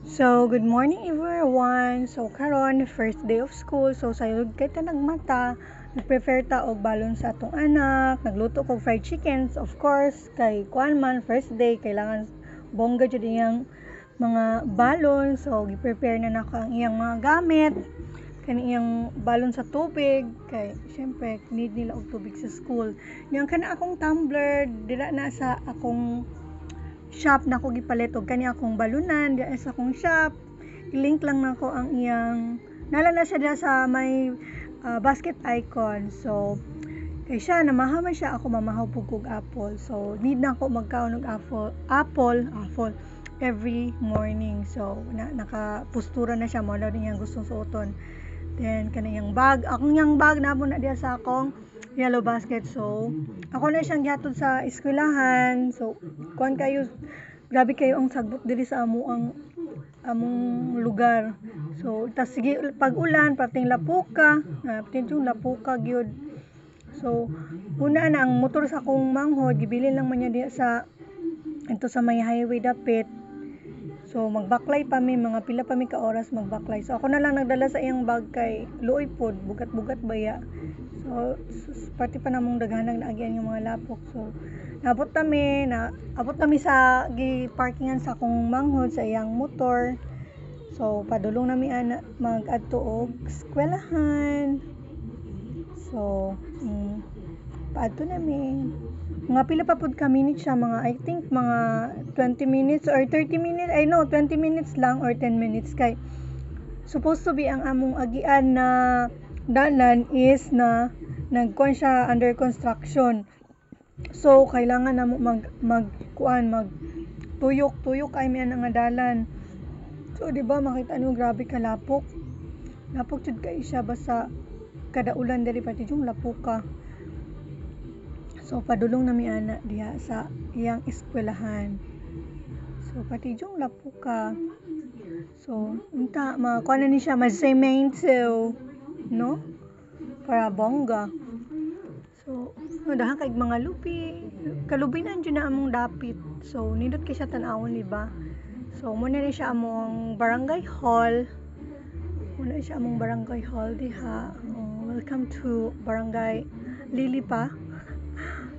So, good morning everyone. So, karon first day of school. So, sayod kay ta nagmata, nag-prepare ta og balon sa atong anak, nagluto kog fried chickens, of course, kay kuan man first day kailangan bongga jud iyang mga balon. So, gi-prepare na nako ang iyang mga gamit, kaniyang balon sa tubig kay syempre need nila og tubig sa school. Yang kana akong tumbler dira na sa akong shop na ko gipalit og kani akong balunan diya sa akong shop. I-link lang nako ang iyang nala na siya diya sa may basket icon. So kay siya namahaw man siya, ako mamahaw pug kog apple. So need na ko magkaon og apple every morning. So nakapustura na siya mo daw niya gustong suoton. Then kaniyang bag, akong yang bag na na diya sa akong yellow basket. So ako na siyang gihatod sa eskwelahan. So kuan kayo, grabe kayo ang sagbot diri sa among lugar. So tas sige pag ulan pating lapuka, pating yung lapuka gyud. So una na ang motor sa akong manghod gibilin lang man niya diya sa ito sa may highway dapit. So magbaklay pa mi, mga pila pa mi ka oras magbaklay. So ako na lang nagdala sa iyang bag kay luoy pod, bugat-bugat baya. So pati pa namong daghanang naagian yung mga lapok. So abot kami sa gi-parkingan sa akong manghod sa iyang motor. So padulong nami ana mag-adto og eskwelahan. So paadto nami. Mga pila pa pud ka minutes siya, mga I think mga 20 minutes or 30 minutes, 20 minutes lang or 10 minutes kay supposed to be ang among agian na dalan is na nagkuan siya under construction. So kailangan namo mag tuyok ay may nga dalan. So di ba makita niyo grabe ka lapok. Lapok jud kay siya basta kada ulan diri pati yung lapuka. So padulong nami ana diha sa iyang eskwelahan. So pati yung lapuka. So unta makuha na ni siya ma-cemento, no? Para bongga. So dahan kay mga lupi. Kalubinan jud na among dapit. So nindot kay siya tan-awon, di ba? So muna ni siya among barangay hall. Diha. Welcome to Barangay Lilipa.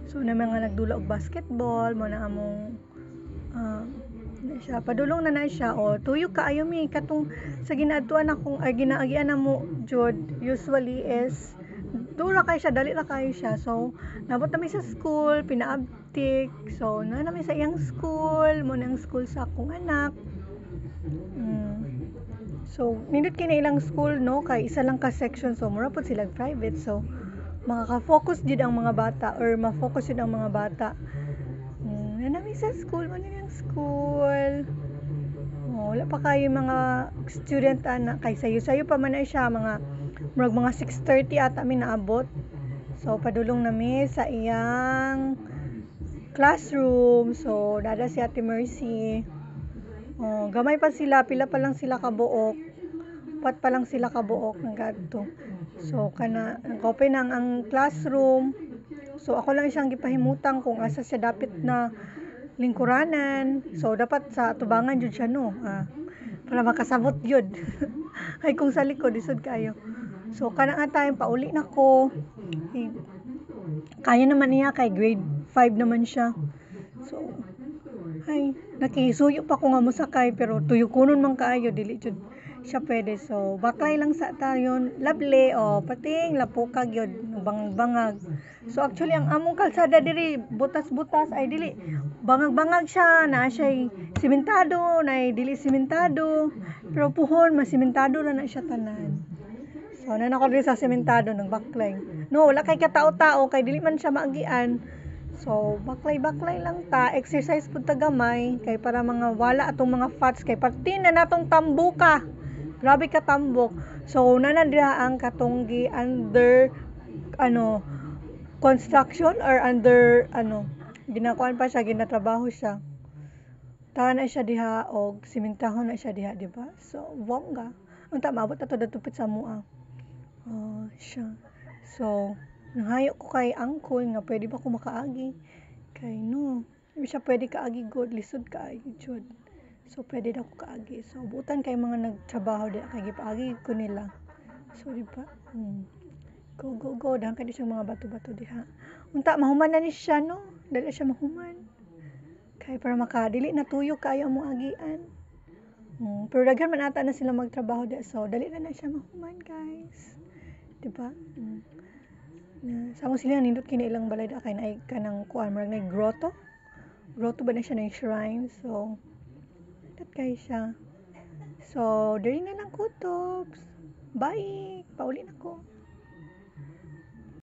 So na mga nagdula og basketball mo na among na siya padulong na siya tuyok kaayo mi katong sa ginaadtuan akong ginaagian namo jud usually is dura kay siya, dali ra kayo siya. So nabot nami sa school, pinaabtik. So na nami sa iyang school, mo nang school sa akong anak. So nindot kini ilang school, no, kay isa lang ka section, so mura pud sila private. So makaka-focus jud ang mga bata or ma-focus jud ang mga bata. Nami sa school, school. Wala pa kayo mga student ana kay sayo pa man na siya, mga 6:30 ata mi naabot. So padulong nami sa iyang classroom. So dada si Ate Mercy. Gamay pa sila, pila pa lang sila kabuok. 4 pa lang sila kabuok ng gadto. So kana nag-open ang classroom. So ako lang siyang gipahimutang kung asa siya dapat na lingkuranan. So dapat sa tubangan jud siya, no. Para makasabot jud. Ay kung sa likod isod kayo. So kana nga time pauli na ko. Kaya naman niya kay grade 5 naman siya. So ay nakisuyo pa ko nga mosakay pero tuyukunon man kaayo dili jud siya pwede. So baklay lang sa tayon, lovely, pating lapuka gyud, bangag. So actually ang among kalsada diri butas-butas, ay dili bangag siya, na siya simentado, na dili simentado, pero puhon masimentado na siya tanan. So na nako diri sa simentado nang baklay, no, wala kay katao-tao kay dili man siya maagian. So baklay lang ta, exercise pud ta gamay kay para mga wala atong mga fats kay pati na natong tambuka. Grabe ka tambok. So nanadira ang katunggi under construction or under ginakuan pa siya, ginatrabaho siya. Tahan na siya diha og simentahon na siya diha, di ba? So bongga. Unta maabot ato datupit sa mua. Siya. So nanghayo ko kay uncle nga pwede ba ko makaagi. Kay no, hindi siya pwede kaagi god, lisod kaagi jud. So pwede na ko kaagi. So butan kay mga nagtrabaho di kay gipaagi ko nila. So di ba? Go dahang kay siyang mga bato-bato diha. Unta mahuman na ni siya no. Dali siya mahuman. Kay para makadili na tuyo kayo mo agian. Pero daghan man ata na sila magtrabaho di. So dali na siya mahuman guys. Di ba? Sa mo sila nindot kini ilang balay da kay naay kanang kuan marag na grotto. Grotto ba na siya na shrine. So dat kay siya. So diri na lang kutobs. Bye. Pauli na ko.